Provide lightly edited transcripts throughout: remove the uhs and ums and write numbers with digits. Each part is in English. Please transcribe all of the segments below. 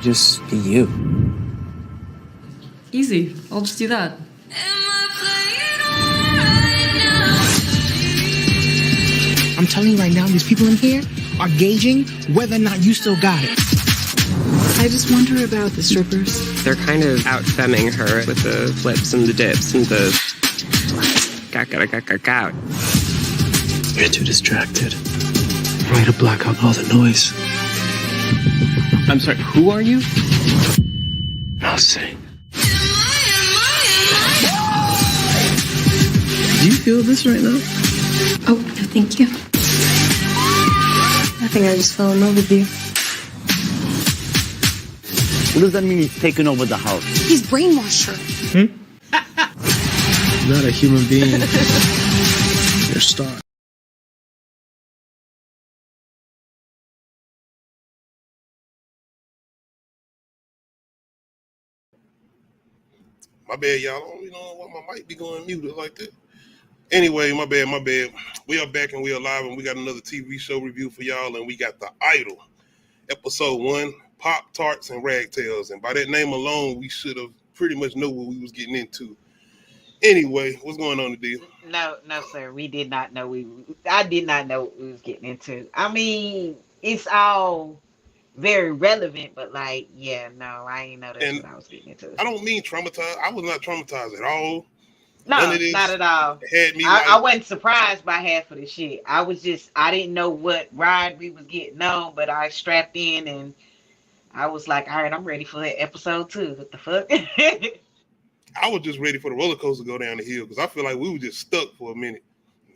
Just be you. Easy. I'll just do that. I'm telling you right now, these people in here are gauging whether or not you still got it. I just wonder about the strippers. They're kind of out-femming her with the flips and the dips and the... Out. You're too distracted. Trying to block out all the noise. I'm sorry, who are you? I'll sing. Do you feel this right now? Oh, no, thank you. I think I just fell in love with you. What does that mean he's taking over the house? He's brainwashed her. Not a human being. You're a star. My bad, y'all. I don't know why my mic be going muted like that. Anyway, my bad. We are back and we are live, and we got another TV show review for y'all, and we got The Idol, episode 1, Pop, Tarts, and Ragtails. And by that name alone, we should have pretty much know what we was getting into. Anyway, what's going on today? No, sir. We did not know I did not know what we was getting into. I mean, it's all very relevant, but like, yeah, no, I ain't know that's what I was getting into. I don't mean traumatized. I was not traumatized at all. No, not at all. Had me I wasn't surprised by half of the shit. I didn't know what ride we was getting on, but I strapped in and I was like, all right, I'm ready for episode 2. What the fuck? I was just ready for the roller coaster to go down the hill because I feel like we were just stuck for a minute.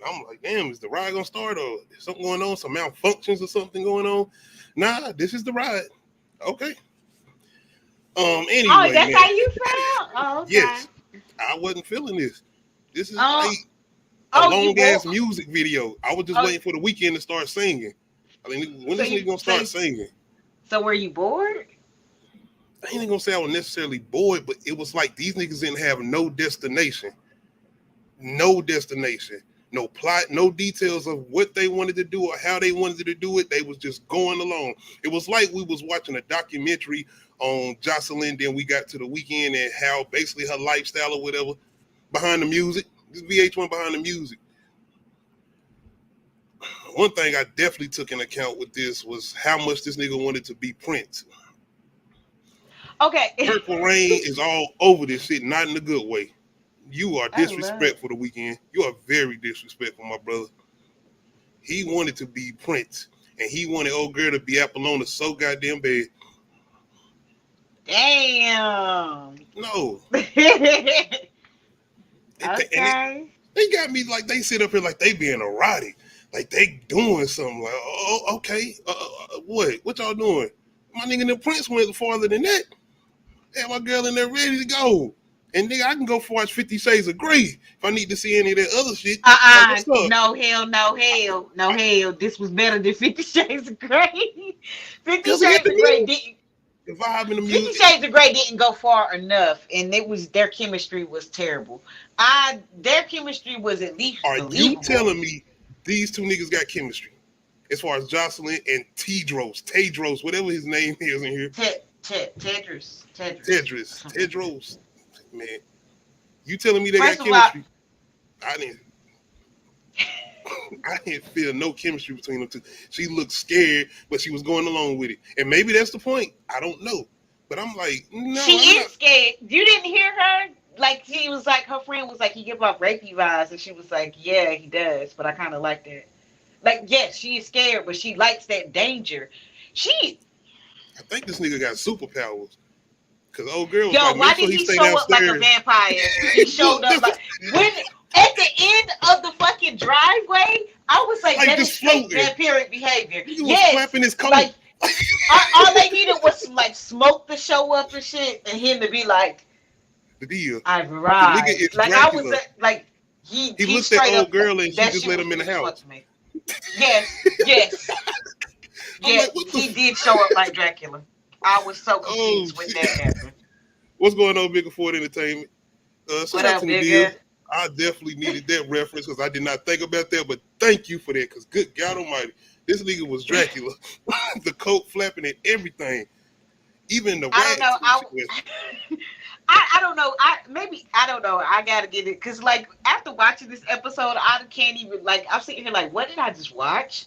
I'm like, damn, is the ride gonna start or is something going on? Some malfunctions or something going on? Nah, this is the ride. Okay. Anyway. Oh, that's how you felt? Oh, okay. Yes. I wasn't feeling this. This is like a long ass music video. I was just waiting for the weekend to start singing. I mean, when is he gonna start singing? So were you bored? I ain't gonna say I was necessarily bored, but it was like these niggas didn't have no destination. No destination. No plot, no details of what they wanted to do or how they wanted to do it. They was just going along. It was like we was watching a documentary on Jocelyn, then we got to the weekend and how basically her lifestyle or whatever behind the music. This VH1 behind the music. One thing I definitely took into account with this was how much this nigga wanted to be Prince. Okay. Purple Rain is all over this shit, not in a good way. You are disrespectful the weekend. You are very disrespectful, my brother. He wanted to be Prince, and he wanted old girl to be Apollonia so goddamn bad. Damn. No. Okay. And they got me like they sit up here like they being erotic, like they doing something. Like, oh, okay, what y'all doing? My nigga, the Prince went farther than that. Had my girl in there ready to go. And nigga, I can go watch 50 Shades of Grey if I need to see any of that other shit. No hell. This was better than 50 Shades of Grey. 50 Shades of Grey didn't. The vibe in the music. 50 Shades of Grey didn't go far enough, and their chemistry was terrible. Their chemistry was at least believable. You telling me these two niggas got chemistry? As far as Jocelyn and Tedros, whatever his name is in here. Tedros. Man, you telling me they got chemistry? I didn't feel no chemistry between them two. She looked scared, but she was going along with it. And maybe that's the point. I don't know. But I'm like, no. She is scared. You didn't hear her? Like, she was like, her friend was like, he give off rapey vibes. And she was like, yeah, he does. But I kind of like that. Like, yes, she is scared, but she likes that danger. I think this nigga got superpowers. Cause old girl was like, why did he show up like a vampire? He showed up like when at the end of the fucking driveway. I was like that is straight vampiric behavior. He was flapping his coat. Like all they needed was some like smoke to show up and shit, and him to be like, the deal. I've arrived. Like Dracula. I was like he looked at old girl and she just let him in the house. Yes. Like, he did show up like Dracula. I was so confused with that happening. What's going on, Bigger Ford Entertainment? Shout out to the deal. I definitely needed that reference because I did not think about that, but thank you for that because good God almighty, this nigga was Dracula. The coat flapping and everything. Even the I don't know. rats. I don't know. I don't know. I gotta get it because like after watching this episode, I can't even like I'm sitting here like, what did I just watch?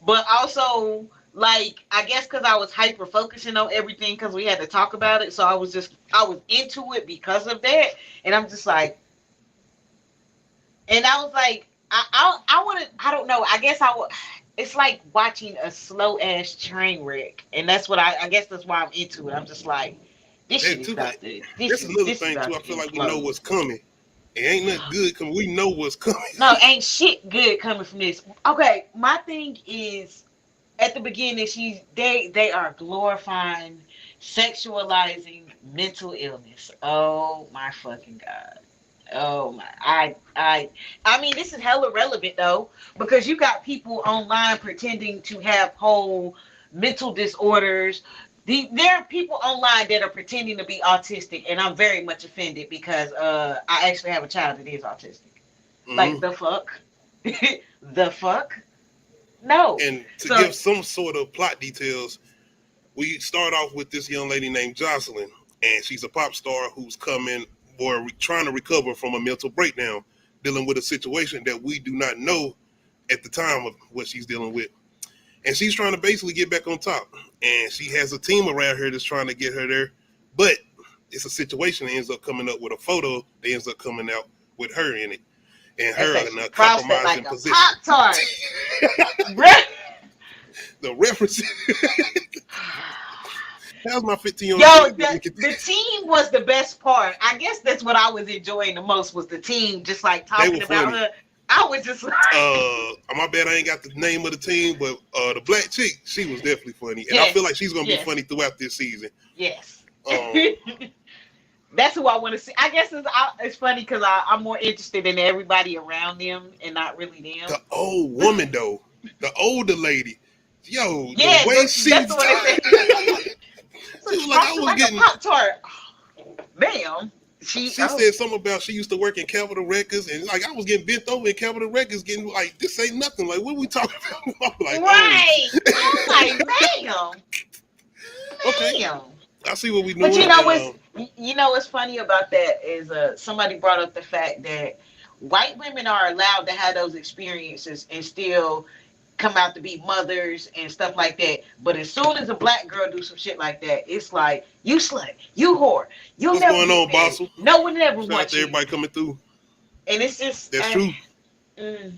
But also like I guess because I was hyper focusing on everything because we had to talk about it, so I was into it because of that, and I'm just like, and I was like, I want to. I don't know. I guess I would. It's like watching a slow ass train wreck, and that's what I guess that's why I'm into it. I'm just like, this shit That is too. about to. That's another This is thing about too. to I feel like we know implode. what's coming. It ain't nothing good because we know what's coming. No, ain't shit good coming from this. Okay, my thing is at the beginning, they are glorifying, sexualizing mental illness. Oh my fucking god. Oh my, I mean, this is hella relevant though because you got people online pretending to have whole mental disorders. There are people online that are pretending to be autistic, and I'm very much offended because I actually have a child that is autistic. Like Mhm. the fuck, the fuck, no. And to So give some sort of plot details, we start off with this young lady named Jocelyn, and she's a pop star who's coming or trying to recover from a mental breakdown, dealing with a situation that we do not know at the time of what she's dealing with. And she's trying to basically get back on top. And she has a team around her that's trying to get her there. But it's a situation that ends up coming up with a photo that ends up coming out with her in it. And they her say in she a frosted compromising like a position. pop tart. The reference. That was my 15 Yo, year old. the team was the best part. I guess that's what I was enjoying the most was the team, just like They talking were about funny. her. I was just like, My bad, I ain't got the name of the team, but the black chick, she was definitely funny, and I yes, feel like she's gonna be yes, funny throughout this season. yes. Um, That's who I want to see. I guess it's funny because I'm more interested in everybody around them and not really them. the old woman though, the older lady, yo, the Yeah, way that's the one that said. she was like, I Frosted was like a getting. pop tart. Damn. She said something about she used to work in Capitol Records, and like I was getting bent over in Capitol Records, getting like this ain't nothing. Like what are we talking about? I'm like, Right. I'm like, damn. okay, Damn. I see what we But doing. you know what's funny about that is somebody brought up the fact that white women are allowed to have those experiences and still come out to be mothers and stuff like that. But as soon as a black girl do some shit like that, it's like you slut, you whore, you'll What's never going get on, married. Bossel? No one ever Shout out wants to you. everybody coming through. And it's just That's true. mm,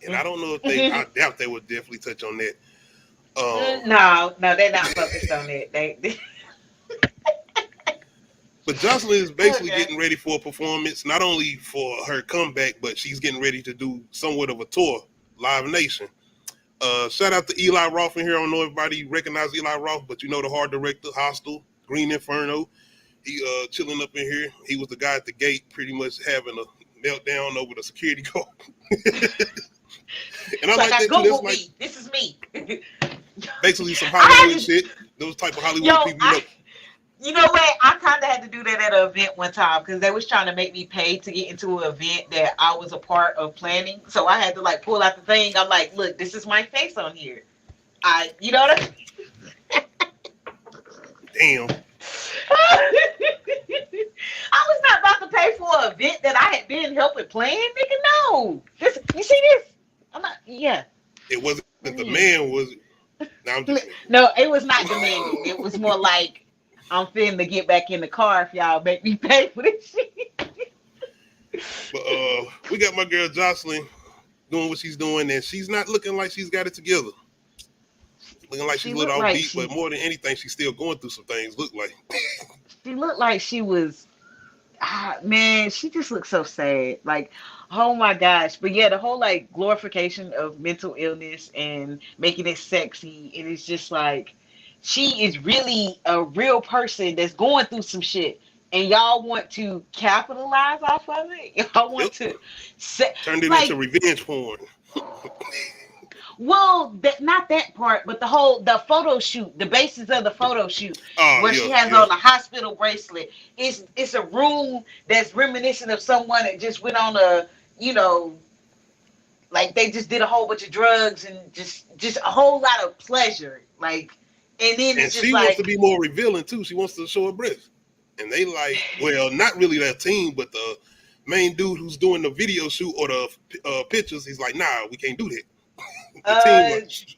And I don't know if they. I doubt they would definitely touch on that. no, they're not focused on it. They But Jocelyn is basically Okay. getting ready for a performance, not only for her comeback, but she's getting ready to do somewhat of a tour, Live Nation. Shout out to Eli Roth in here. I don't know if everybody recognize Eli Roth, but you know the hard director, Hostel, Green Inferno. He chilling up in here. He was the guy at the gate, pretty much having a meltdown over the security guard. And I it's like like I that too. That's Googled like me. This is me. basically some I had Hollywood to, shit. Those type of Hollywood yo, people, you know. you know what? I kind of had to do that at an event one time because they was trying to make me pay to get into an event that I was a part of planning. So I had to like pull out the thing. I'm like, look, this is my face on here. You know what I mean? Damn. I was not about to pay for an event that I had been helping plan, nigga. No, this you see this? I'm not. Yeah. It wasn't the man, was it? No, I'm just No, it was not demanding. It was more like I'm finna get back in the car if y'all make me pay for this shit. But we got my girl Jocelyn doing what she's doing, and she's not looking like she's got it together. Looking like she's a little offbeat, but more than anything, she's still going through some things. Look like she looked like she was. Man, she just looked so sad. Like, oh my gosh. But yeah, the whole like glorification of mental illness and making it sexy, and it's just like she is really a real person that's going through some shit. And y'all want to capitalize off of it? Y'all want to turned it like into revenge porn. well, not that part, but the photo shoot, the basis of the photo shoot, where she has on a hospital bracelet. It's a room that's reminiscent of someone that just went on a, like they just did a whole bunch of drugs and just a whole lot of pleasure. Like And then And it's just she wants to like, be more revealing too. She wants to show her breasts. And they like, well, not really that team, but the main dude who's doing the video shoot or the pictures, he's like, nah, we can't do that. The team, uh, like, nigga.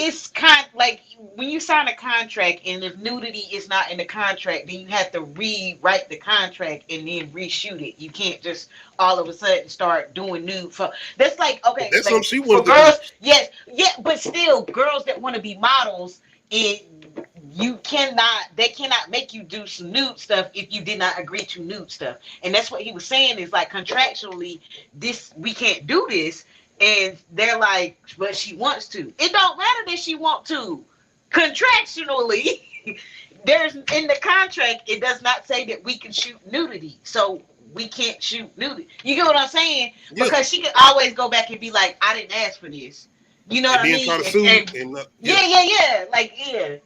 it's kind like when you sign a contract, and if nudity is not in the contract, then you have to rewrite the contract and then reshoot it. You can't just all of a sudden start doing nude. That's like, But okay, that's something like she for wanted to do. girls, yes, yeah, but still, girls that want to be models, it they cannot make you do some nude stuff if you did not agree to nude stuff. And that's what he was saying is like contractually, this we can't do this. And they're like, but she wants to. It don't matter that she want to. Contractually, there's in the contract, it does not say that we can shoot nudity. So we can't shoot nudity. You get what I'm saying? Yeah. Because she can always go back and be like, I didn't ask for this. You know And what I then mean? try to sue. And, Yeah. Like, yeah.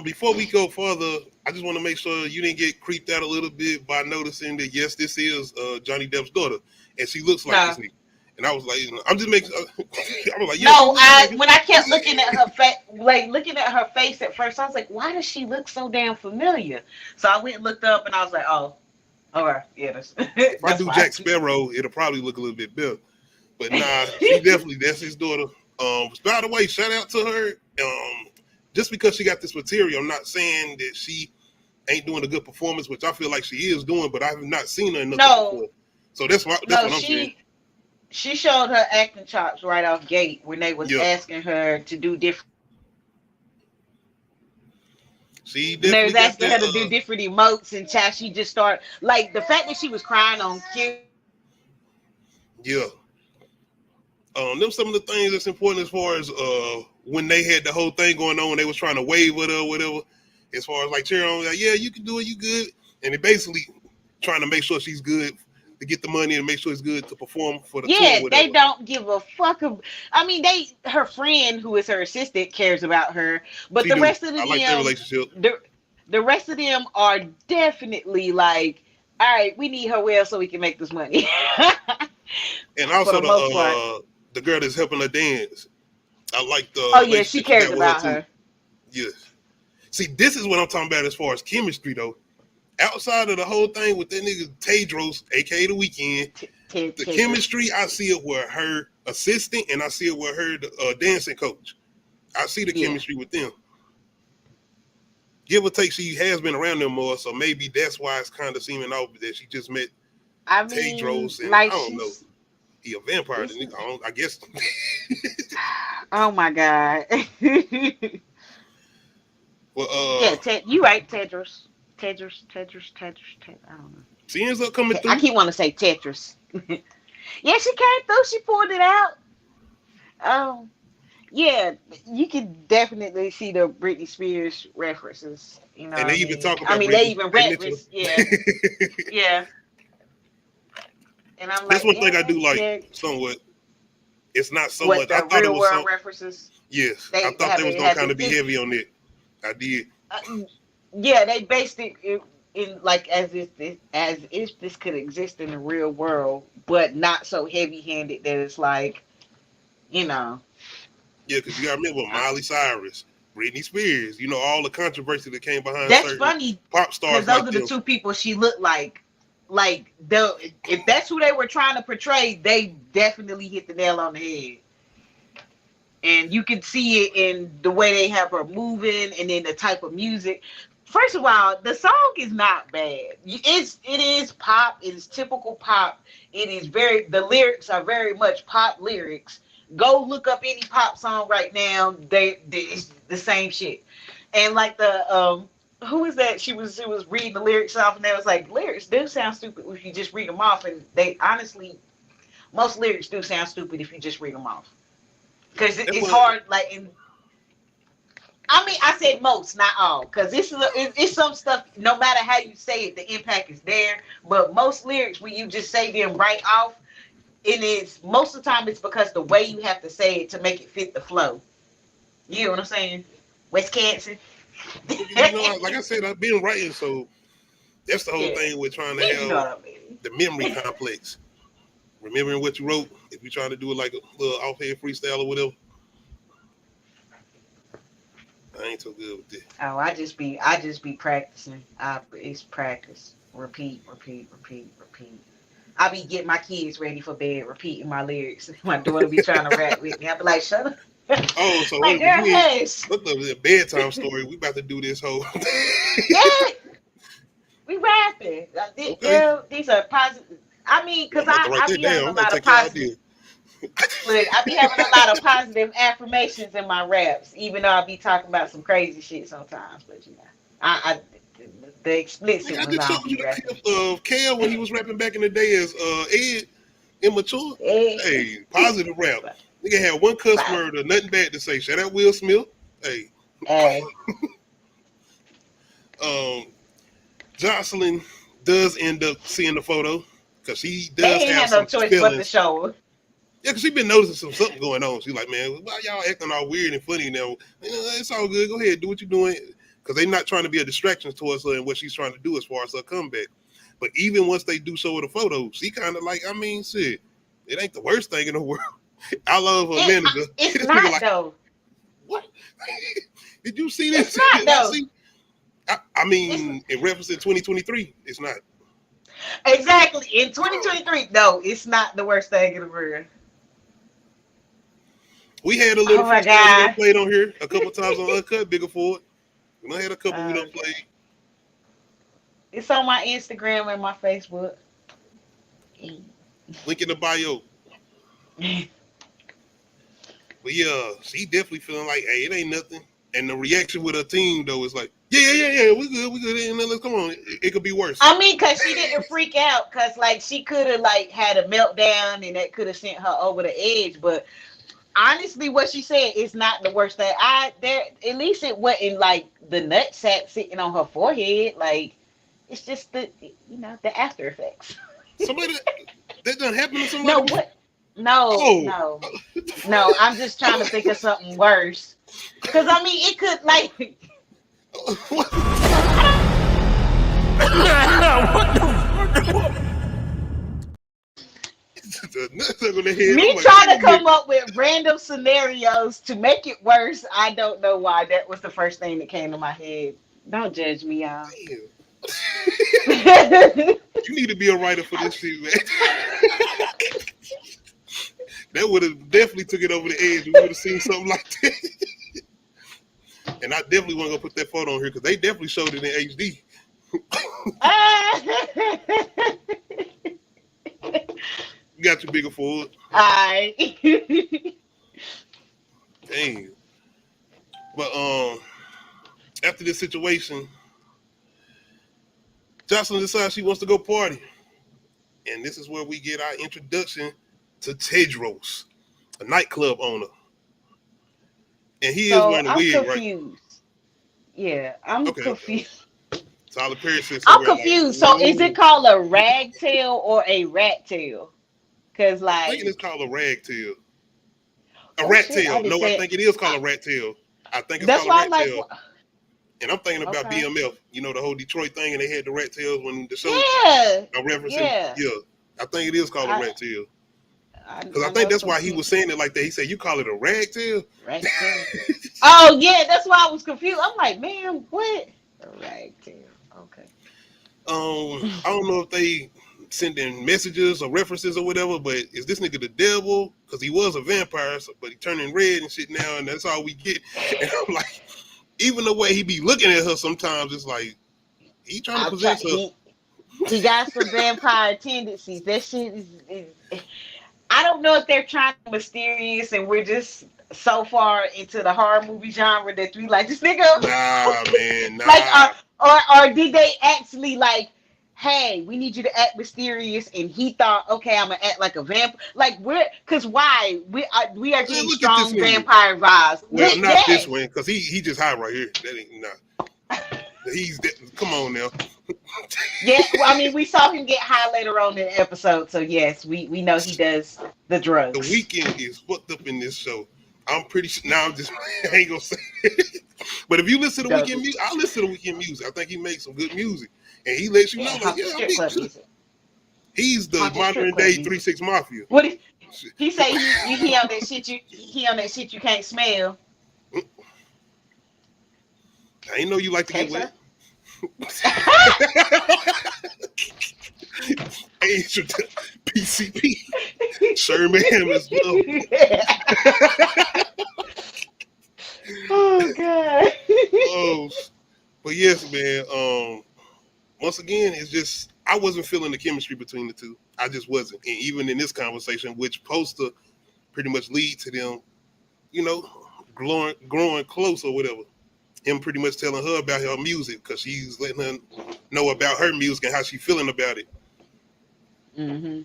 Before we go further, I just want to make sure you didn't get creeped out a little bit by noticing that yes, this is Johnny Depp's daughter, and she looks like this nigga. And I was like, I'm just making. I was like, yeah, no, when I kept looking at her face, like looking at her face at first, I was like, why does she look so damn familiar? So I went and looked up, and I was like, oh, all right, yeah. That's, if I do Jack Sparrow, it'll probably look a little bit better. But nah, that's his daughter. By the way, shout out to her. Just because she got this material, I'm not saying that she ain't doing a good performance, which I feel like she is doing, but I have not seen her enough before. So that's what I'm saying. She showed her acting chops right off gate when they was asking her to do different. They was asking her to do different emotes, and how she just started like the fact that she was crying on cue. Yeah. Them some of the things that's important as far as when they had the whole thing going on, they was trying to wave with her or whatever. As far as like cheering on, like, yeah, you can do it, you good, and they basically trying to make sure she's good to get the money and make sure it's good to perform for the tour. Yeah, they don't give a fuck. I mean, her friend who is her assistant cares about her, but the rest of them, like their relationship. The rest of them are definitely like, all right, we need her well so we can make this money. And also the girl that's helping her dance. I like the. Oh yeah, she cares about her. Yes. See, this is what I'm talking about as far as chemistry, though. Outside of the whole thing with that nigga Tedros, aka The Weeknd, the chemistry, I see it with her assistant, and I see it with her dancing coach. I see the chemistry with them. Give or take, she has been around them more, so maybe that's why it's kind of seeming off that she just met Tedros, and like I don't know. He a vampire, I guess. Oh my god. Well, yeah, you right, Tedros. I don't know. She ends up coming through. I keep wanting to say Tetris. Yeah, she came through. She pulled it out. Yeah, you can definitely see the Britney Spears references. You know, and they even talk about. they even reference. Yeah, yeah. And I'm like, that's one thing I do like somewhat. It's not so much. I thought it was some references. Yes, I thought they was gonna kind of be heavy on it. I did. Yeah, they based it in like as if this could exist in the real world, but not so heavy-handed that it's like, you know. Yeah, because you gotta remember Miley Cyrus, Britney Spears. You know all the controversy that came behind. That's funny. Pop stars. Because those are the two people she looked like. Like if that's who they were trying to portray, they definitely hit the nail on the head. And you can see it in the way they have her moving, and then the type of music. First of all, the song is not bad. It is pop. It is typical pop. The lyrics are very much pop lyrics. Go look up any pop song right now. It's the same shit. And like who is that? She was reading the lyrics off, and they was like, lyrics do sound stupid if you just read them off. And they honestly, most lyrics do sound stupid if you just read them off. Because it's hard, like, I said most, not all. Because it's some stuff, no matter how you say it, the impact is there. But most lyrics, when you just say them right off, most of the time it's because the way you have to say it to make it fit the flow. You know what I'm saying? Wisconsin. Like I said, I've been writing, so that's the whole thing with trying to have the memory complex. Remembering what you wrote, if you're trying to do it like a little off-head freestyle or whatever. I ain't so good with this. Oh, I just be practicing. It's practice. Repeat, repeat, repeat, repeat. I be getting my kids ready for bed, repeating my lyrics. My daughter be trying to rap with me. I be like, shut up. Oh, so Like, wait, girl, you ain't hush. look up the bedtime story. We about to do this whole. Yeah, we rapping. Okay, These are positive. I mean, I'm cause about to write I that be having down. a I'm about lot to of take your positive. idea. Look, I be having a lot of positive affirmations in my raps, even though I be talking about some crazy shit sometimes. But I the Nigga, explicit I ones just I showed don't you be the rapping. clip of Kel when he was rapping back in the day as Ed, immature. Hey, Hey, positive rap. Nigga had one cuss positive. word or nothing bad to say. Shout out Will Smith. Hey, Hey, um, Jocelyn does end up seeing the photo because she they does ain't have had no some choice but to feelings. show her. Yeah, because she been noticing something going on. She's like, man, why y'all acting all weird and funny now? It's all good. Go ahead, do what you're doing. Because they're not trying to be a distraction towards her and what she's trying to do as far as her comeback. But even once they do show her the photo, she kind of like, I mean, shit, it ain't the worst thing in the world. I love her manager. It's This nigga not like, though. what? Did you see It's this? not Did I though. see? I It's mean, in reference to 2023, it's not. exactly in 2023. No, it's not the worst thing in the world. We had a little Oh my freestyle we done god. played on here a couple times on Uncut, Bigger Ford. We done had a couple we done Okay. played. It's on my Instagram and my Facebook. Link in the bio. But yeah, she definitely feeling like, hey, it ain't nothing. And the reaction with her team though is like, yeah, we good. And then let's come on, it could be worse. I mean, cause she didn't freak out, cause like she could have like had a meltdown, and that could have sent her over the edge. But honestly, what she said is not the worst thing. At least it wasn't like the nut sack sitting on her forehead. Like it's just the after effects. Somebody that done happened to somebody No, before. what? No, Oh, no, no. I'm just trying to think of something worse. Cause I mean, it could like what? The nuts are on the head. I'm me like, trying to wait a come up with random scenarios to make it worse. I don't know why that was the first thing that came to my head. Don't judge me, y'all. minute. I You need to be a writer for this shit, man. That would have definitely took it over the edge. We would have seen something like that. And I definitely want to go put that photo on here because they definitely showed it in HD. You got your bigger forward. Dang. But after this situation, Jocelyn decides she wants to go party. And this is where we get our introduction to Tedros, a nightclub owner. And he is So wearing a I'm wig, right? confused. Yeah, I'm Okay. confused. Tyler Perry said I'm somewhere like, confused. So is it ooh. called a rag tail or a rat tail? Cause I'm thinking it's like, called a rag tail. A oh rat shit, I tail. just No, I said. think it is called a rat tail. I think it's That's called a why I'm rat like, tail. And I'm thinking about okay, BMF, you know, the whole Detroit thing, and they had the rat tails when the show yeah, I'm referencing. yeah. Yeah, I think it is called a I rat tail. I, Because I I think know that's some why he people was saying it like that. He said, you call it a rag tail? rag tail. Oh yeah, that's why I was confused. I'm like, man, what? A rag tail. Okay. I don't know if they sending messages or references or whatever, but is this nigga the devil? Because he was a vampire, but he turning red and shit now, and that's all we get. And I'm like, even the way he be looking at her sometimes, it's like, he trying to I'm trying. possess her. He got some vampire tendencies. That shit is. I don't know if they're trying to be mysterious and we're just so far into the horror movie genre that we like this nigga. Nah, man, Like, nah. or did they actually like, hey, we need you to act mysterious, and he thought, okay, I'm gonna act like a vampire. Like cause why we are Man, getting look at this strong nigga. vampire vibes. Well, not this Yes. one, because he just high right here. That ain't nah. Come on now. Yeah, well, I mean, we saw him get high later on in the episode, so yes, we know he does the The drugs. Weeknd is fucked up in this show. I'm pretty sure. Now I'm just I ain't gonna say it. But if you listen to Does Weeknd it? music, I listen to Weeknd music. I think he makes some good music, and he lets you know, Yeah, like, haunted yeah, I strip mean, club music. he's the Haunted strip modern club day music. 3-6 Mafia. What he say? He on that shit. He on that shit you can't smell. I ain't know you like to get Text wet. her. Angel PCP. Sherman is love. Oh God. Oh, but yes, man. Once again, it's just I wasn't feeling the chemistry between the two. I just wasn't, and even in this conversation, which supposed to pretty much lead to them, you know, growing close or whatever. Him pretty much telling her about her music because she's letting her know about her music and how she feeling about it. Mm-hmm.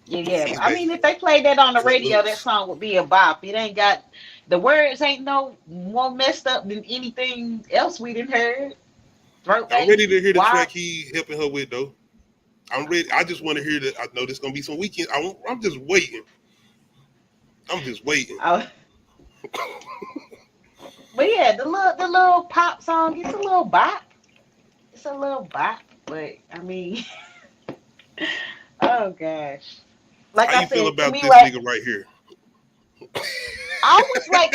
Yeah. He's I back mean, if they played that on the cut radio, that loose. song would be a bop. It ain't got the words ain't no more messed up than anything else we done heard. Throat I'm ready to baby, hear the why? track he helping her with though. I'm ready. I just want to hear that. I know there's gonna be some weekend. I'm just waiting. I'm just waiting. Oh, but yeah, the little pop song, it's a little bop. It's a little bop, but I mean, oh gosh. Like How I you feel said, to about me, this like nigga right here? I was like,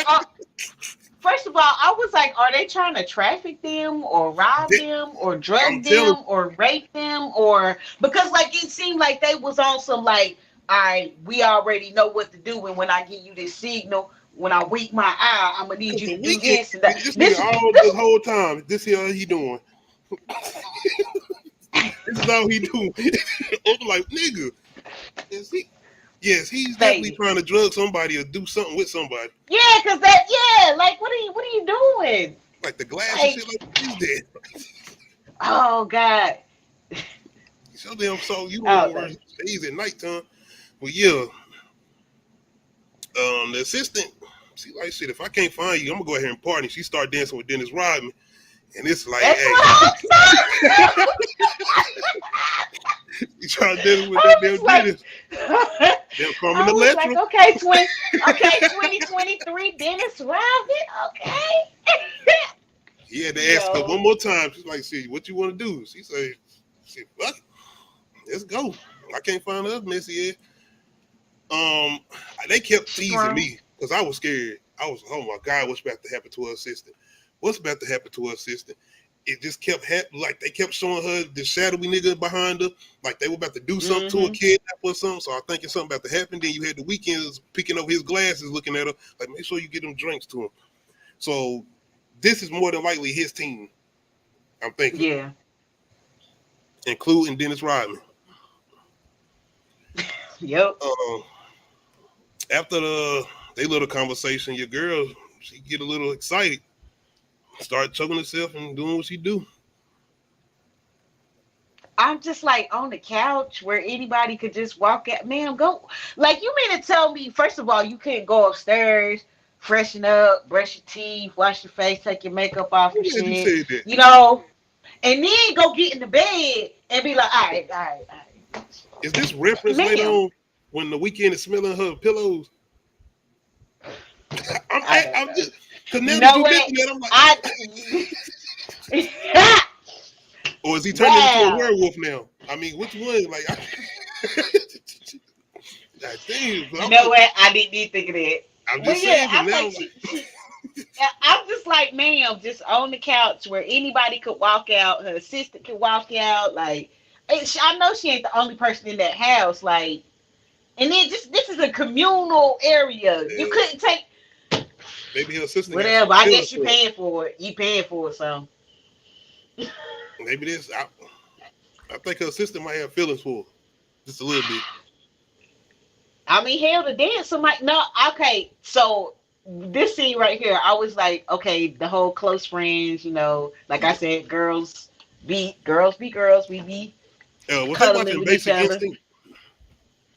first of all, I was like, are they trying to traffic them or rob That- them or I'm drug telling. them or rape them or because like it seemed like they was on some like, all right, we already know what to do, and when I give you this signal, when I wink my eye, I'm gonna need Cause you the to do weekend, this and that. this nigga This all this this whole time. This here he doing. This is all he doing. I'm like, nigga, is he? Yes, he's definitely baby. trying to drug somebody or do something with somebody. Yeah, cause that like what are you doing? Like the glass and Like, shit. Like what is that? oh God. So damn. So you don't Oh know where God. he's at nighttime. Well, yeah. The assistant. She like shit. If I can't find you, I'm gonna go ahead and party. She start dancing with Dennis Rodman, and it's like, That's hey, what I was you trying to dance with I that damn was like, Dennis? Damn Carmen I was like, Electra. okay, 2023, Dennis Rodman, okay. He had to ask her Yo, one more time. She's like, "See, what you want to do?" She said, "Fuck it, let's go." I can't find her messy ass. They kept teasing strong. me because I was scared. I was, oh my God, what's about to happen to her assistant? What's about to happen to her assistant? It just kept happening. Like they kept showing her the shadowy nigga behind her, like they were about to do something to a Mm-hmm. kid or something. So I think it's something about to happen. Then you had the weekends picking up his glasses, looking at her, like make sure you get them drinks to him. So this is more than likely his team. I'm thinking, Yeah. including Dennis Rodman. Yep. Uh, After they little conversation, your girl she get a little excited, start choking herself and doing what she do. I'm just like on the couch where anybody could just walk out. Ma'am, go. Like, you mean to tell me, first of all, you couldn't go upstairs, freshen up, brush your teeth, wash your face, take your makeup off I'm and glad you shit, said that. you know, and then go get in the bed and be like, all right. Is this reference later Ma'am, on when the weekend is smelling her pillows? I don't I'm know. just because You now that know you what? mention that, I'm like, I. or is he turning into a Wow. werewolf now? I mean, which one? Like, God damn, but You know what? I didn't even think of that. I'm But just yeah, saying, but I'm now like, I'm just like, ma'am, just on the couch where anybody could walk out, her assistant could walk out. Like, I know she ain't the only person in that house. Like, and then just this is a communal area. You couldn't take maybe her assistant got whatever. some I feelings guess you for her. paying for it. You paying for it, so. Maybe this. I think her assistant might have feelings for her, just a little bit. I mean, hell, the dance. Somebody, no, okay. So this scene right here, I was like, okay, the whole close friends. Like I said, girls be girls. We be Was they cuddling watching with each Basic other. Instinct?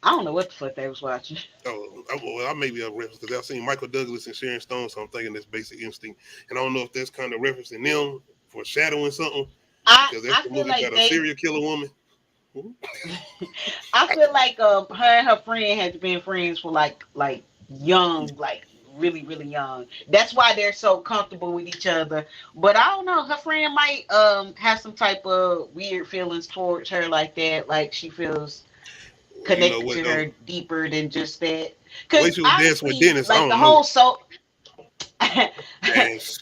I don't know what the fuck they was watching. Well, I may be a reference because I've seen Michael Douglas and Sharon Stone, so I'm thinking that's Basic Instinct. And I don't know if that's kind of referencing them foreshadowing something because that's I the feel movie like about a serial killer woman. I feel like her and her friend had been friends for like young, like really really young. That's why they're so comfortable with each other. But I don't know. Her friend might have some type of weird feelings towards her like that. Like she feels You know connected what to though? her deeper than just that. The way Because she was dancing with honestly, Dennis, I like the don't know. whole soul.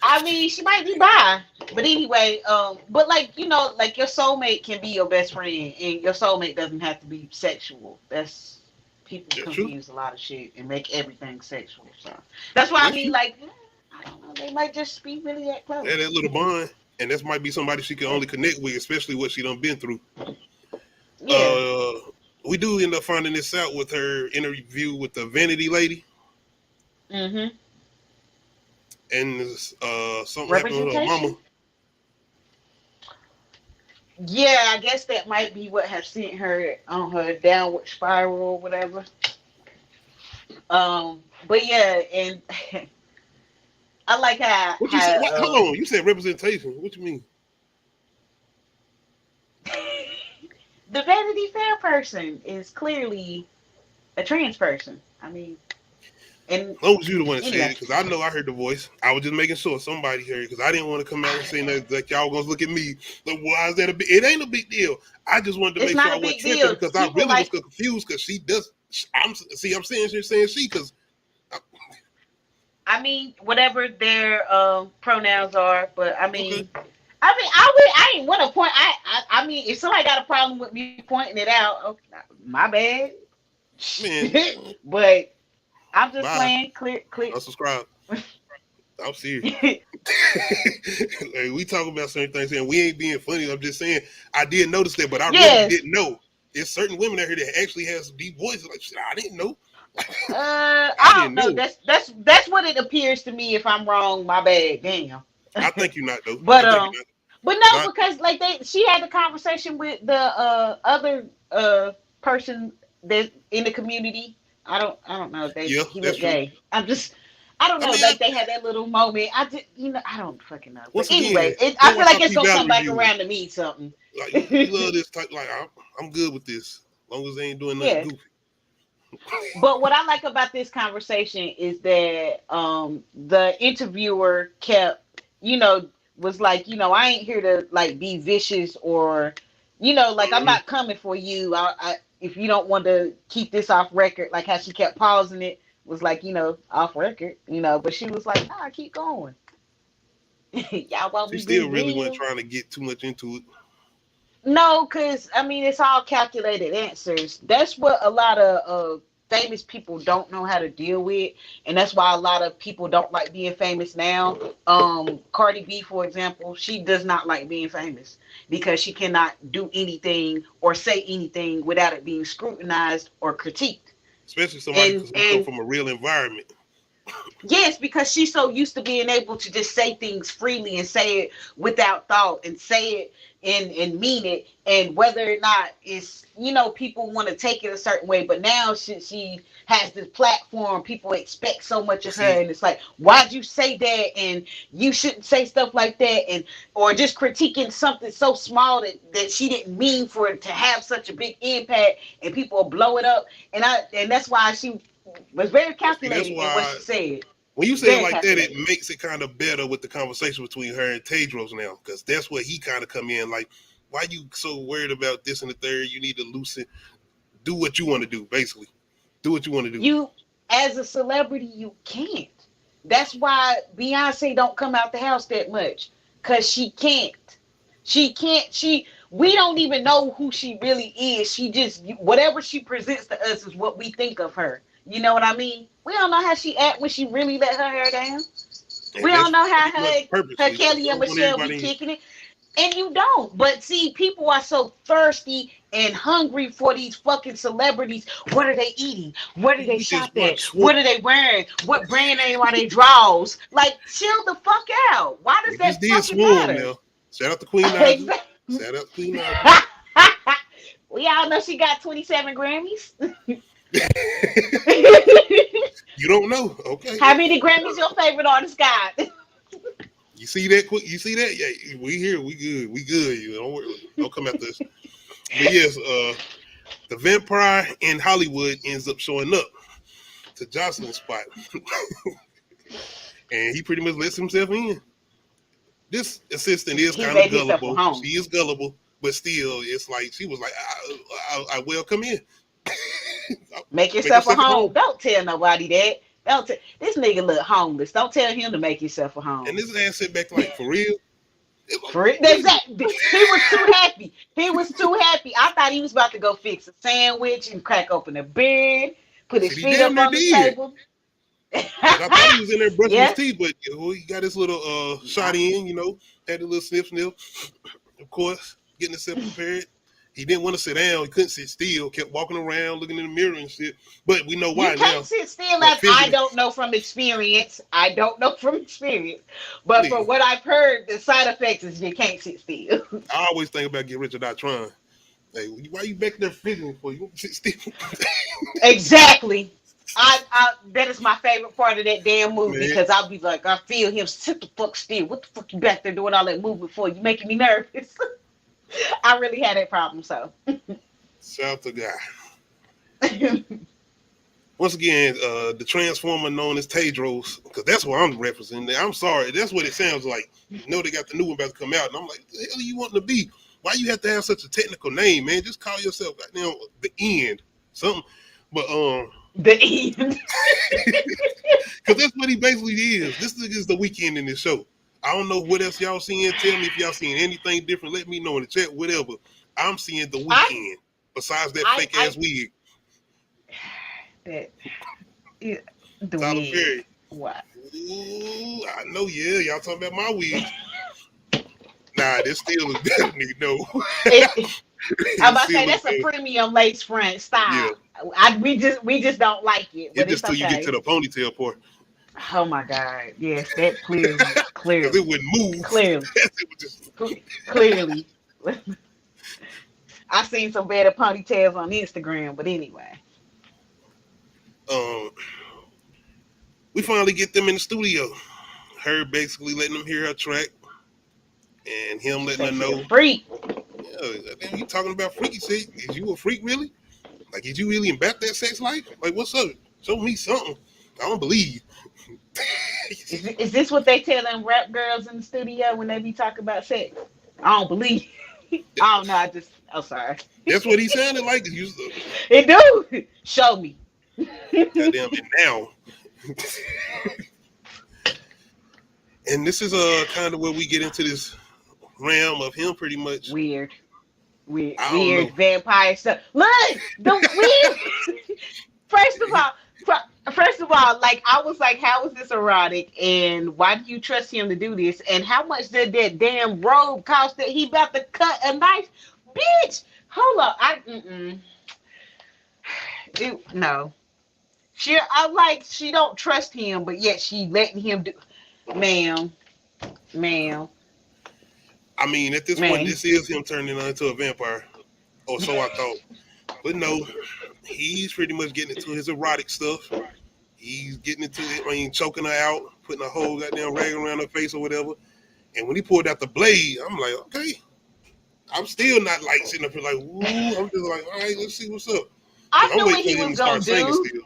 I mean, she might be bi, but anyway, but like like your soulmate can be your best friend, and your soulmate doesn't have to be sexual. That's people That's true. confuse a lot of shit and make everything sexual. So that's why I That's mean, true. like, I don't know, they might just be really that close. Yeah, that little bond, and this might be somebody she can only connect with, especially what she done been through. Yeah. We do end up finding this out with her interview with the Vanity Lady, Mhm. and something happened with her Representation. mama. Yeah, I guess that might be what have sent her on her downward spiral or whatever. But yeah, and I like What you said? What? Hold on, you said representation. What you mean? the Vanity Fair person is clearly a trans person. I mean, and As long as you the one that said anyway, it, because I know I heard the voice. I was just making sure somebody heard it, because I didn't want to come out and say that y'all gonna look at me like, why is that a big? It ain't a big deal. I just wanted to it's make sure not I a wasn't big tripping, deal. because I People really was like, confused, because she does. I'm saying she's saying she, because I mean, whatever their pronouns are, but okay, I ain't want to point. I mean, if somebody got a problem with me pointing it out, okay, my bad. man, But I'm just bye. playing. Click. Unsubscribe. I'm serious. Like, we talk about certain things and we ain't being funny. I'm just saying I did notice that, but I really Yes. didn't know. There's certain women out here that actually has deep voices. Like, shit, I didn't know. I I don't didn't know. know. That's what it appears to me. If I'm wrong, my bad. Damn. I think you're not though. But I think you're not. but 'Cause no, because like she had the conversation with the other person that in the community. I don't know if Yeah, he that's looked true. gay. I don't I know. mean, Like they had that little moment. I don't fucking know. But once again, anyway, go I feel watch like our it's P gonna Valley come back reviews. around to mean something. Like you love this type. Like I'm good with this, as long as they ain't doing nothing Yeah. goofy. But what I like about this conversation is that the interviewer kept, was like, I ain't here to like be vicious or, like I'm Mhm. not coming for you. If you don't want to keep this off record, like how she kept pausing it, was like, off record, but she was like, nah, keep going. Y'all want She me to be still really wasn't real? trying to get too much into it. No, because I mean it's all calculated answers. That's what a lot of famous people don't know how to deal with, and that's why a lot of people don't like being famous now. Cardi B, for example, she does not like being famous because she cannot do anything or say anything without it being scrutinized or critiqued. Especially somebody And who come and from a real environment. yes, because she's so used to being able to just say things freely and say it without thought and say it and mean it. And whether or not it's, people want to take it a certain way. But now since she has this platform, people expect so much But of her. see, And it's like, why'd you say that? And you shouldn't say stuff like that. And or just critiquing something so small that she didn't mean for it to have such a big impact and people blow it up. And that's why she was very see, that's calculated in what why she said. when you say it Very like that, it calculated. makes it kind of better with the conversation between her and Tedros now, because that's where he kind of come in. Like, why you so worried about this and the third? You need to loosen, do what you want to do, basically. Do what you want to do. You, as a celebrity, you can't. That's why Beyonce don't come out the house that much, cause she can't. She can't. We don't even know who she really is. She just whatever she presents to us is what we think of her. You know what I mean? We don't know how she act when she really let her hair down. We And don't that's know how pretty much her purposely, because Kelly you and don't want Michelle be everybody. kicking it. And you don't. But see, people are so thirsty and hungry for these fucking celebrities. What are they eating? Where do they We just shop at? watch Swoop. What are they wearing? What brand name are they draws? Like, chill the fuck out. Why does We just that did fucking Swarm matter? now. Shout out to Queen Naja. Shout out to Queen Naja. We all know she got 27 Grammys. You don't know, okay? How many Grammys your favorite artist got? You see that? Quick, you see that? Yeah, we here. We good. We good. You don't worry. Don't come after us. But yes, the vampire in Hollywood ends up showing up to Jocelyn's spot, and he pretty much lets himself in. This assistant is He kind of made himself a gullible. home. She is gullible, but still, it's like she was like, I will come in. Make Make yourself a yourself at home. home. Don't tell nobody that. This nigga look homeless. Don't tell him to make himself a And home. this ass sit back like, for real? For it, exactly. He was too happy. He was too happy. I thought he was about to go fix a sandwich and crack open a beer, put his Shit, he feet damn up near on the did. table. Like, I thought he was in there brushing his Yeah. teeth, but he got his little shot in, had a little sniff. Of course, getting himself prepared. He didn't want to sit down. He couldn't sit still. Kept walking around, looking in the mirror and shit. But we know why You now. can't sit still. But I physically, don't know from experience. I don't know from experience. But nigga, from what I've heard, the side effects is you can't sit still. I always think about get rich or not trying. Hey, why you back there fiddling for? You want to sit still? Exactly. I that is my favorite part of that damn movie Man, because I'll be like, I feel him sit the fuck still. What the fuck you back there doing all that movement for? You making me nervous. I really had that problem, so. shout to God. Once again, the Transformer known as Tedros, because that's what I'm referencing. I'm sorry, that's what it sounds like. They got the new one about to come out, and I'm like, the hell are you wanting to be? Why you have to have such a technical name, man? Just call yourself goddamn the End, something. But The end. because that's what he basically is. This is the weekend in this show. I don't know what else y'all seeing. Tell me if y'all seeing anything different. Let me know in the chat. Whatever. I'm seeing the weekend. Besides that fake ass wig. That the Tyler wig. Perry. What? Ooh, I know. Yeah, y'all talking about my wig. Nah, this still is definitely no. I'm about to say that's a premium lace front style. Yeah. We just don't like it, but It's just it's till you get okay. to the ponytail part. Oh my God! Yes, that clearly, Because it wouldn't move. clearly, It would just... clearly. I've seen some better ponytails on Instagram, but anyway. We finally get them in the studio. Her basically letting them hear her track, and him letting her know. Freak. Yeah, damn, you talking about freaky shit? Is you a freak really? Like, is you really about that sex life? Like, what's up? Show me something. I don't believe. Is this what they tell them rap girls in the studio when they be talking about sex? I don't believe. I don't know. I'm sorry. That's what he sounded like. It do. Show me. Goddamn, and now. And this is kind of where we get into this realm of him pretty much. Weird I don't know. vampire stuff. Look, the weird. First of all, like I was like, how is this erotic? And why do you trust him to do this? And how much did that damn robe cost that he about to cut a knife? Bitch, hold up. No. She don't trust him, but yet she letting him do. Ma'am. I mean, at this point, this is him turning into a vampire. Or so I thought. But no, he's pretty much getting into his erotic stuff. He's getting into it, choking her out, putting a whole goddamn rag around her face or whatever. And when he pulled out the blade, I'm like, okay. I'm still not like sitting up here like, woo. I'm just like, all right, let's see what's up. I knew what he was going to do.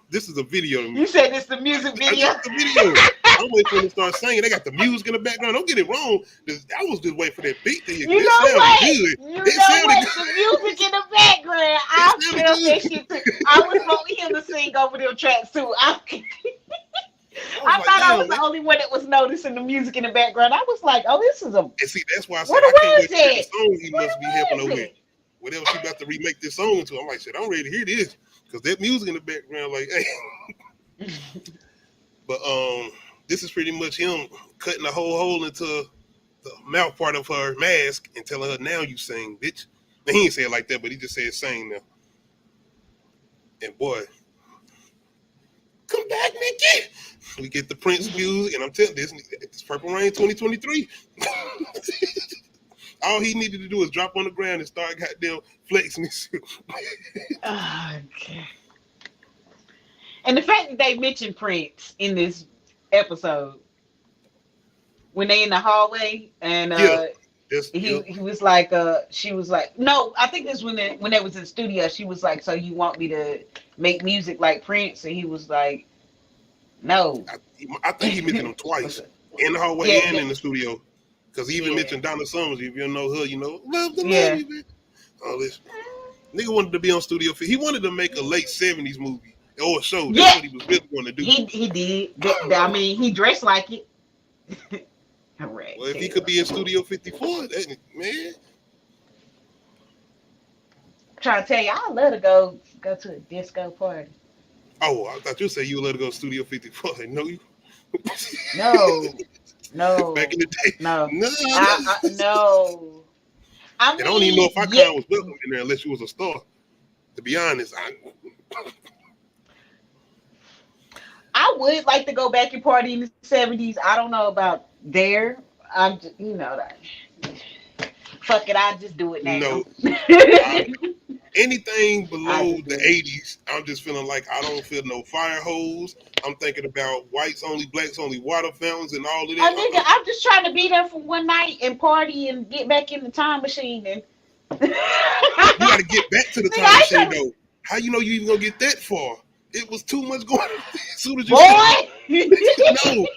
This is a video. You said this the music video? That's the video. I'm waiting for him to start singing. They got the music in the background. Don't get it wrong. I was just waiting for that beat to hit. You know what? The music in the background. I felt that shit too. I was wanting him to sing over them tracks too. I thought I was the only one that was noticing the music in the background. I was like, oh, this is a... And see, that's why I said I can't wait to hear the song he must be helping her with. Whatever she about to remake this song into, I'm like, shit, I'm ready to hear this. Because that music in the background, like, hey. But this is pretty much him cutting a whole hole into the mouth part of her mask and telling her, now you sing, bitch. And he ain't say it like that, but he just said sing now. And boy, come back, Nikki. We get the Prince music, and I'm telling you, this Purple Rain 2023. All he needed to do is drop on the ground and start goddamn flexing his shit. Okay. And the fact that they mentioned Prince in this episode when they in the hallway and he was like she was like, no, I think this when they was in the studio, she was like, so you want me to make music like Prince? And he was like, no. I think he mentioned him twice in the hallway and in the studio. Because he even mentioned Donna Summers. If you know her, you know, love the movie, man. All this. Nigga wanted to be on studio. He wanted to make a late 70s movie. or a show. That's Yeah, what he was really going to do. he did. I mean, he dressed like it. Correct. Well, if he could be in Studio 54, that, man. Trying to tell you, I love to go to a disco party. Oh, I thought you said you would let her go to Studio 54. No, you. No, no, Back in the day. no. No. No. I And I don't even know mean, if our yeah, kind was welcome in there unless you was a star. To be honest, I would like to go back and party in the 70s. I don't know about there. I'm just, that. Fuck it, I just do it now. no. Anything I below just the do it. 80s, I'm just feeling like I don't feel no fire hose. I'm thinking about whites only, blacks only, water fountains, and all of Oh, that. nigga, I'm just trying to be there for one night and party and get back in the time machine and. You got to get back to the Nigga, time I ain't machine, trying to. though. How you know you even gonna get that far? It was too much going on as soon as you Boy! no.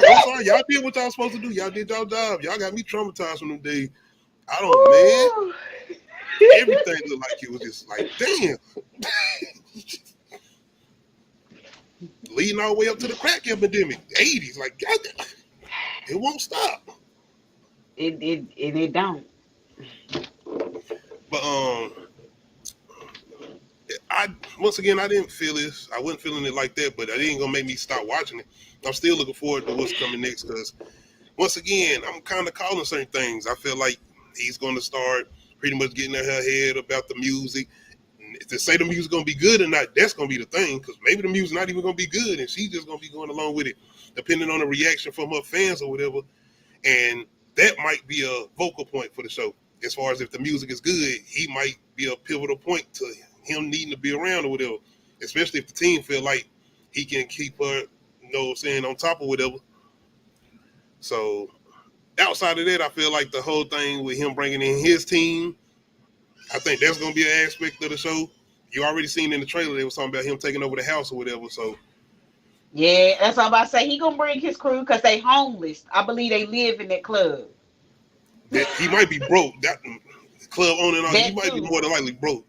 I'm sorry. Y'all did what y'all supposed to do. Y'all did y'all job. Y'all got me traumatized from them days. I don't, man. Everything looked like it was just like, damn. Leading all the way up to the crack epidemic, 80s. Like, goddamn, it won't stop. It don't. But I once again I didn't feel this. I wasn't feeling it like that, but it ain't gonna make me stop watching it. I'm still looking forward to what's coming next because once again I'm kind of calling certain things. I feel like he's gonna start pretty much getting in her head about the music. To say the music's gonna be good or not, that's gonna be the thing. Because maybe the music's not even gonna be good, and she's just gonna be going along with it, depending on the reaction from her fans or whatever. And that might be a vocal point for the show. As far as if the music is good, he might be a pivotal point to him needing to be around or whatever. Especially if the team feel like he can keep her, saying on top of whatever. So outside of that, I feel like the whole thing with him bringing in his team, I think that's going to be an aspect of the show. You already seen in the trailer, they was talking about him taking over the house or whatever. So Yeah, that's what I'm about to say. He gonna bring his crew because they homeless. I believe they live in that club. that he might be broke. That club owner, he That might be too. more than likely broke.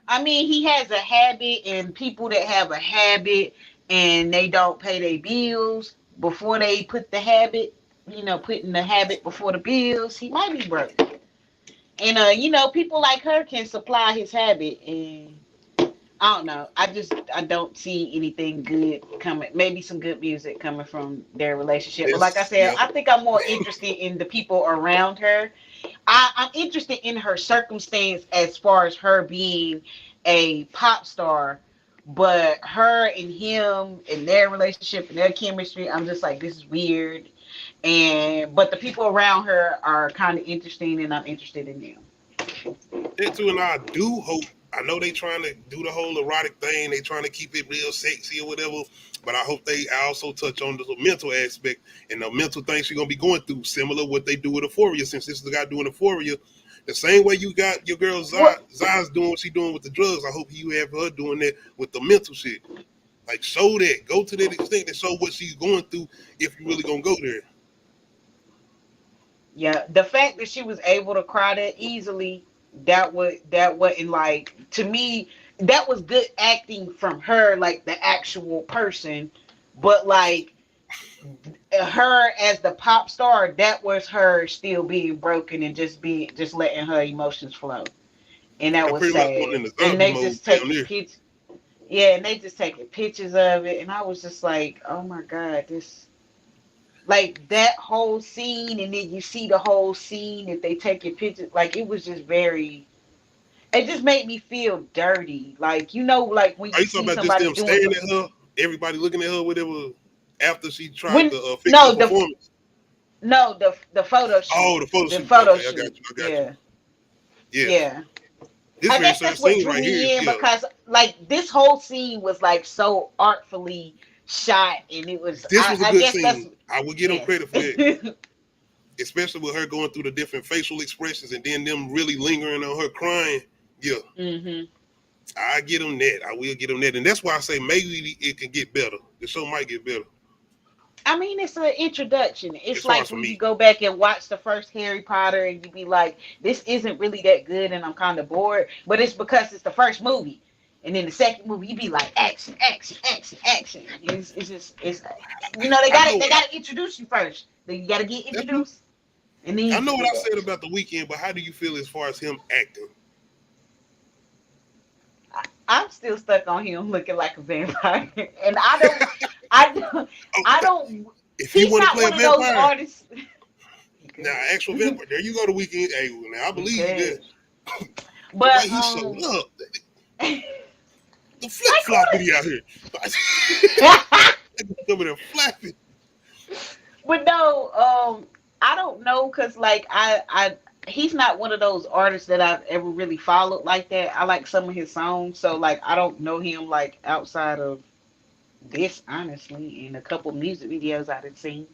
I mean, he has a habit, and people that have a habit and they don't pay their bills before they put the habit, putting the habit before the bills, he might be broke. And people like her can supply his habit, and I don't know. I don't see anything good coming. Maybe some good music coming from their relationship. But like I said, Yeah. I think I'm more interested in the people around her. I'm interested in her circumstance as far as her being a pop star, but her and him and their relationship and their chemistry, I'm just like, this is weird. But the people around her are kind of interesting, and I'm interested in them. That too, and I do hope. I know they trying to do the whole erotic thing. They trying to keep it real sexy or whatever. But I hope they also touch on the mental aspect and the mental things she's gonna be going through, similar what they do with Euphoria. Since this is the guy doing Euphoria, the same way you got your girl Zaz doing what she doing with the drugs. I hope you have her doing that with the mental shit. Like show that, go to that extent and show what she's going through if you really gonna go there. Yeah, the fact that she was able to cry that easily, that wasn't like, to me, that was good acting from her, like the actual person. But like her as the pop star, that was her still being broken and just letting her emotions flow. And that I'm was pretty much going sad. into And zombie they mode just down taking there. pictures. Yeah, and they just taking pictures of it. And I was just like, oh my God, this, like that whole scene, and then you see the whole scene if they taking pictures, like it was just very, it just made me feel dirty, like like when Are you you talking see about just somebody them doing staring so, at her, everybody looking at her, whatever, after she tried when, to fix the no, performance? the photo shoot, Oh, the photo the shoot. photo Okay, I shoot, got you. I got you. yeah, Yeah, yeah. this I very guess certain that's what scene drew right here. me in, Yeah, because like this whole scene was like so artfully shot, and it was, this was a I good guess that's, scene. I would give them yes. credit for that, especially with her going through the different facial expressions and then them really lingering on her crying. Yeah, Hmm. I get them that. I will get them that, and that's why I say maybe it can get better. The show might get better I mean, it's an introduction. as It's far like as for when you me. go back and watch the first Harry Potter and you be like, this isn't really that good and I'm kind of bored. But it's because it's the first movie. And then the second movie, you be like action, action, action, action. It's they gotta introduce you first. Then you gotta get introduced, and then I know what I said about The Weeknd, but how do you feel as far as him acting? I'm still stuck on him looking like a vampire, and I don't. If he He's want to not play a one of those vampire, artists. now actual vampire, there you go. The Weeknd. Hey, now I believe you there. But Like he showed up. The flip floppity out here. Over there flapping. But no, I don't know, cause like he's not one of those artists that I've ever really followed like that. I like some of his songs, so like I don't know him like outside of this, honestly, and a couple music videos I've seen.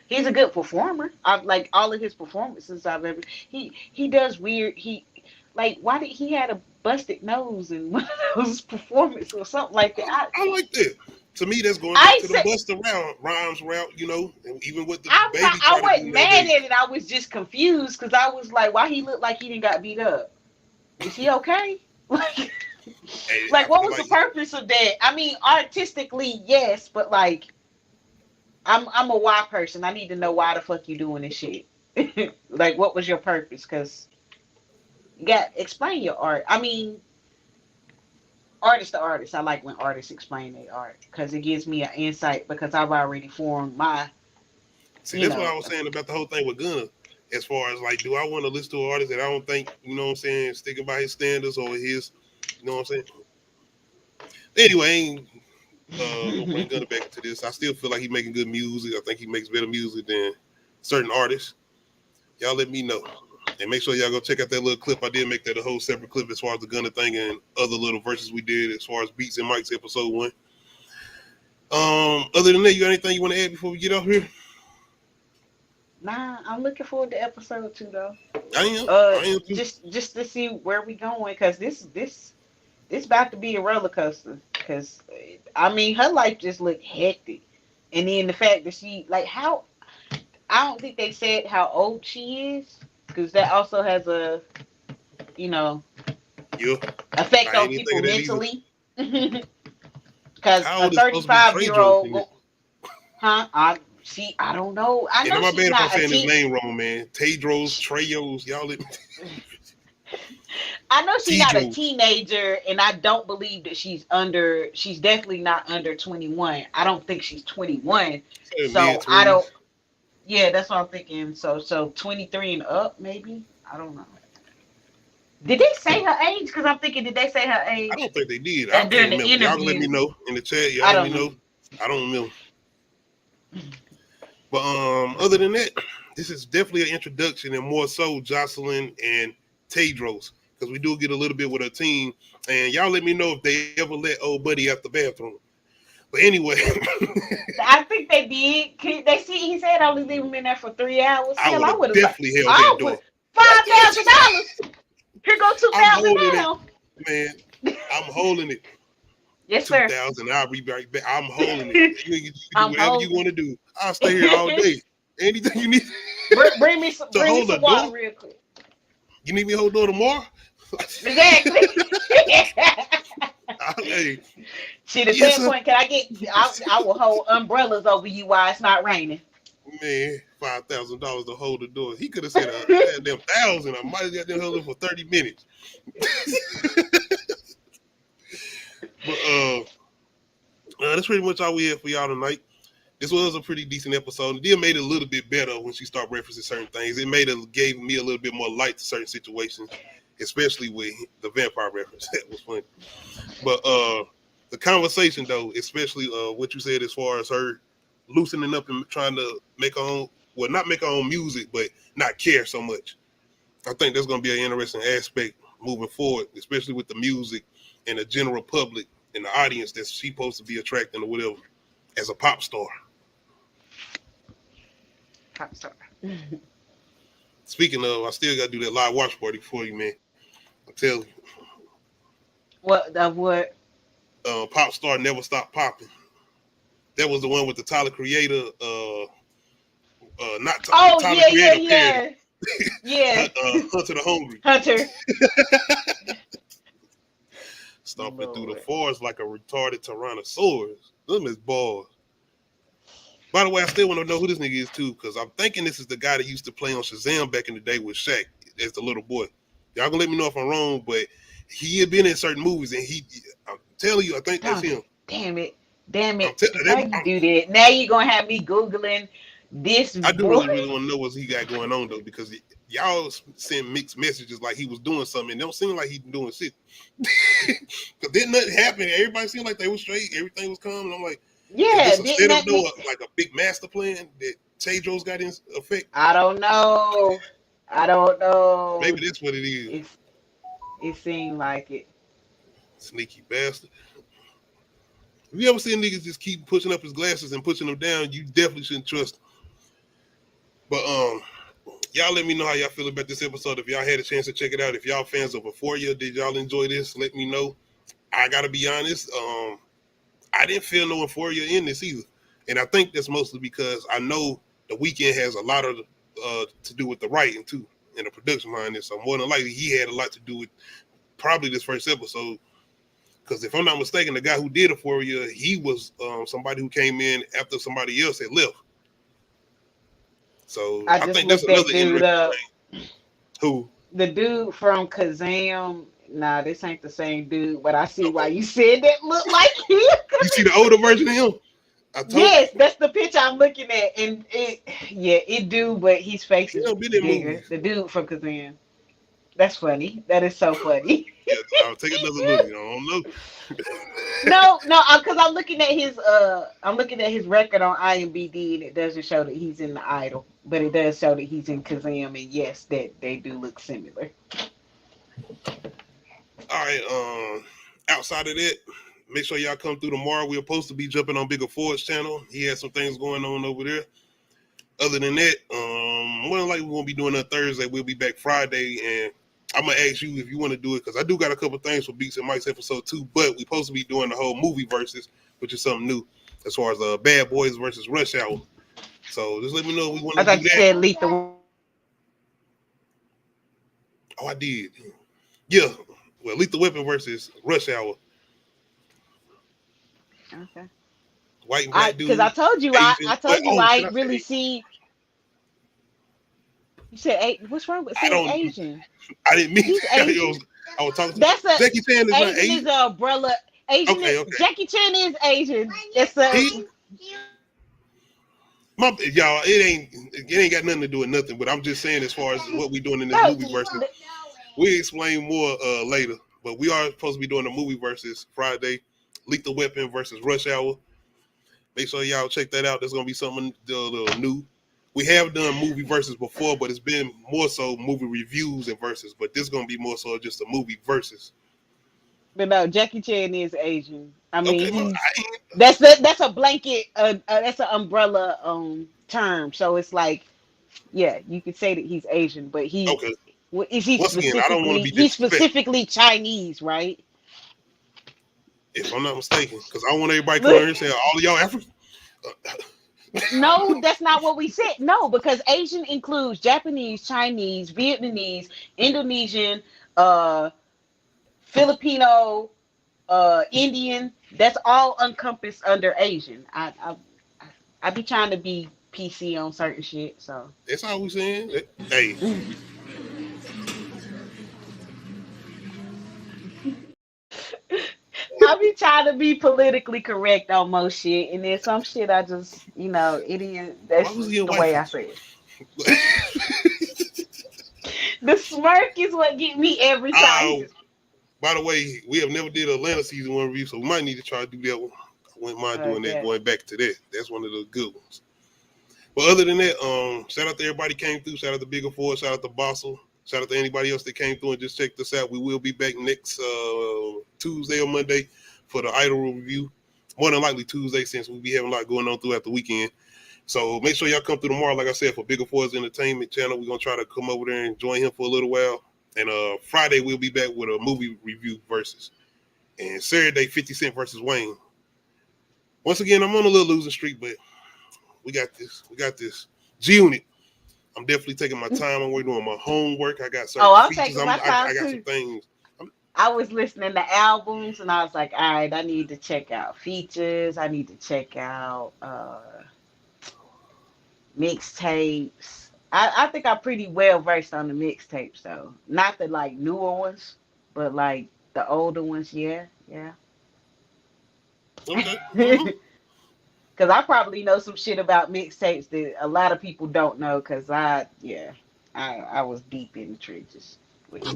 He's a good performer. I've like all of his performances I've ever. He does weird. Like why did he had a busted nose in one of those performances or something like that? I like that. To me, that's going back to the Busta Rhymes route, you know, and even with the baby. I wasn't mad at it. I was just confused because I was like, why he looked like he didn't got beat up? Is he okay? Like what was the purpose of that? I mean, artistically, yes, but like, I'm a why person. I need to know why the fuck you doing this shit. Like, what was your purpose? Because you got explain your art. I mean, artist to artist. I like when artists explain their art because it gives me an insight because I've already formed my. See, that's what I was saying about the whole thing with Gunna. As far as like, do I want to listen to an artist that I don't think, you know what I'm saying, sticking by his standards or his, you know what I'm saying? Anyway, I ain't gonna bring Gunna back into this. I still feel like he's making good music. I think he makes better music than certain artists. Y'all let me know. And make sure y'all go check out that little clip. I did make that a whole separate clip as far as the Gunna thing and other little verses we did as far as Beats and Mics episode 1. Other than that, you got anything you want to add before we get off here? Nah, I'm looking forward to episode 2 though. I am too. Just to see where we going, because this about to be a roller coaster. Because I mean, her life just looked hectic, and then the fact that she like how I don't think they said how old she is, because that also has a effect on people mentally. Because a 35-year-old, I don't know. I know my she's bad if I'm not saying his name wrong, man. Treyos, y'all. I know she's not a teenager, and I don't believe that she's definitely not under 21. I don't think she's 21. So I don't. Yeah, that's what I'm thinking. So 23 and up, maybe. I don't know. Did they say her age? Because I'm thinking, did they say her age? I don't think they did. I can't remember. Y'all let me know in the chat. Y'all let me know. I don't know. But other than that, this is definitely an introduction, and more so Jocelyn and Tedros, because we do get a little bit with her team. And y'all let me know if they ever let old buddy out the bathroom. But anyway, I think they did. They see he said only leave him in there for 3 hours. I would have definitely held that door. $5,000. Here go $2,000 now. Man, I'm holding it. Yes, sir. 2,000. I'll be right back. I'm holding it. You do whatever you want to do. I'll stay here all day. Anything you need. Bring me some water real quick. You need me to hold the door tomorrow? Exactly. Hey. Shit, at that point, can I get? I will hold umbrellas over you while it's not raining. Man, $5,000 to hold the door. He could have said a damn 1,000. I might have got them held for 30 minutes. But that's pretty much all we have for y'all tonight. This was a pretty decent episode. It did made it a little bit better when she started referencing certain things. It gave me a little bit more light to certain situations, especially with the vampire reference. That was funny. But the conversation, though, especially what you said as far as her loosening up and trying to make her own, well, not make her own music, but not care so much. I think that's going to be an interesting aspect moving forward, especially with the music and the general public and the audience that she's supposed to be attracting or whatever as a pop star. Pop star. Speaking of, I still got to do that live watch party for you, man. I tell you. What? What? Pop Star Never Stop Popping. That was the one with the Tyler Creator. Not Tyler Creator. Yeah. Yeah. Hunter the Hungry. Hunter. stomping through the Lord. forest like a retarded Tyrannosaurus. Them is balls. By the way, I still want to know who this nigga is too, because I'm thinking this is the guy that used to play on Shazam back in the day with Shaq as the little boy. Y'all gonna let me know if I'm wrong, but he had been in certain movies, and I'm telling you, I think that's him. Damn it. Damn I'm it. Why you I'm, do that? Now you're gonna have me Googling this I do boy. really want to know what he got going on though, because y'all send mixed messages like he was doing something. And it don't seem like he's doing shit. Because didn't nothing happen. Everybody seemed like they was straight. Everything was calm. And I'm like, Yeah, is this a didn't setup that though, like a big master plan that Tedros got in effect? I don't know. I don't know. Maybe that's what it is. It's it seemed like it. Sneaky bastard. If you ever seen niggas just keep pushing up his glasses and pushing them down, you definitely shouldn't trust him. But y'all let me know how y'all feel about this episode. If y'all had a chance to check it out, if y'all fans of Euphoria, did y'all enjoy this? Let me know. I gotta be honest, I didn't feel no Euphoria in this either, and I think that's mostly because I know the weekend has a lot of to do with the writing too and the production behind this. So more than likely, he had a lot to do with probably this first episode. Because if I'm not mistaken, the guy who did Euphoria, he was somebody who came in after somebody else had left. So I I just think that's looked that another dude interesting up. thing. Who? The dude from Kazam. Nah, this ain't the same dude, but I see why Okay. you said that look like him. You see the older version of him? I told Yes, that's the picture I'm looking at, and it do, but his face you, he is done been in bigger. movies. The dude from Kazan. That's funny. That is so funny. Yeah, I'll take another look. I don't know. No, because I'm looking at his record on IMDb, and it doesn't show that he's in the Idol, but it does show that he's in Kazam, and yes, that they do look similar. All right. Outside of that, make sure y'all come through tomorrow. We're supposed to be jumping on Bigger Ford's channel. He has some things going on over there. Other than that, more than likely we won't be doing that Thursday. We'll be back Friday, and I'm gonna ask you if you want to do it because I do got a couple things for Beats and Mike's episode 2, but we're supposed to be doing the whole movie versus, which is something new as far as Bad Boys versus Rush Hour. So just let me know if we want I to do thought you that. said Lethal. Oh, I did. Yeah. Well, Lethal Weapon versus Rush Hour. Okay. White and black dude. Because I told you, Asian. I Should ain't really say seen. You said what's wrong with I saying don't. Asian? I didn't mean He's that. Asian. I was talking to That's a Jackie Chan is not Asian Asian. is an umbrella. Asian Okay, is, okay. Jackie Chan is Asian. It's a Y'all, it ain't got nothing to do with nothing. But I'm just saying, as far as what we doing in this no. movie versus, we explain more later. But we are supposed to be doing the movie versus Friday, Lethal Weapon versus Rush Hour. Make sure y'all check that out. There's gonna be something a little new. We have done movie versus before, but it's been more so movie reviews and versus. But this is gonna be more so just a movie versus. But no, Jackie Chan is Asian. I mean, Okay, well, that's a blanket. That's an umbrella term. So it's like, yeah, you could say that he's Asian, but okay. is he Once again, I don't want to specifically? be He's disrespectful, specifically Chinese, right? if I'm not mistaken, because I don't want everybody coming here and saying all of y'all African. No, that's not what we said. No, because Asian includes Japanese, Chinese, Vietnamese, Indonesian, Filipino, Indian. That's all encompassed under Asian. I be trying to be PC on certain shit, so That's all we saying. Hey, I be trying to be politically correct on most shit, and then some shit I just, it is. why That's was he just in the white way I folks? say it. The smirk is what get me every time. By the way, we have never did Atlanta season 1 review, so we might need to try to do that one. I wouldn't mind doing that, going back to that. That's one of the good ones. But other than that, shout out to everybody came through. Shout out to Bigger Ford. Shout out to Bossel. Shout out to anybody else that came through and just checked us out. We will be back next Tuesday or Monday for the Idol review. More than likely Tuesday, since we'll be having a lot going on throughout the weekend. So make sure y'all come through tomorrow. Like I said, for Bigger Ford's Entertainment channel, we're going to try to come over there and join him for a little while. And Friday, we'll be back with a movie review versus. And Saturday, 50 Cent versus Wayne. Once again, I'm on a little losing streak, but we got this. We got this. G-Unit. I'm definitely taking my time. We're doing my homework. I got certain I'm features. taking my I time got too. some things. I was listening to albums and I was like, all right, I need to check out features. I need to check out mixtapes. I think I'm pretty well versed on the mixtapes though. Not the like newer ones, but like the older ones, yeah, yeah. Okay. Cause I probably know some shit about mixtapes that a lot of people don't know. Cause I was deep in the trenches with the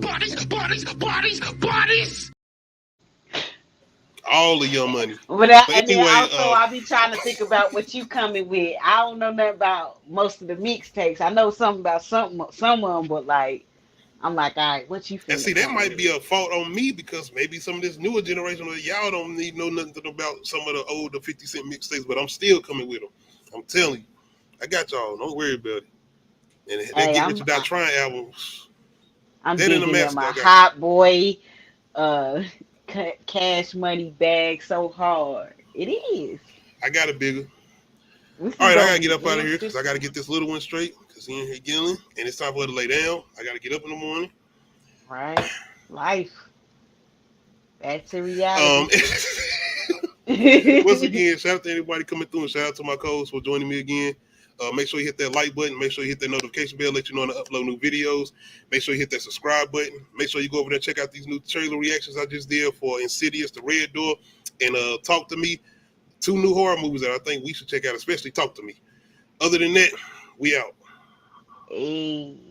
Bodies! All of your money. But And then anyway, also I be trying to think about what you coming with. I don't know nothing about most of the mixtapes. I know something about some of them, but like I'm like, all right, what you and finna see, that come might with? be a fault on me because maybe some of this newer generation, y'all don't need know nothing about some of the older 50 Cent mixtapes, but I'm still coming with them. I'm telling you, I got y'all. Don't worry about it. And that Hey, Get Rich or Die Trying album, I'm that in the digging in master, my I got you. Hot Boy uh Cash Money bag so hard. It is. I got a bigger. This All is right, I gonna gotta get be up out of here because I gotta interesting. get this little one straight because he in here giggling, and it's time for her to lay down. I gotta get up in the morning. Right? Life. Back to Um, reality. Once again, shout out to anybody coming through and shout out to my co-hosts for joining me again. Make sure you hit that like button. Make sure you hit that notification bell, let you know when I upload new videos. Make sure you hit that subscribe button. Make sure you go over there and check out these new trailer reactions I just did for Insidious, The Red Door, and Talk to Me. 2 new horror movies that I think we should check out, especially Talk to Me. Other than that, we out. Hey.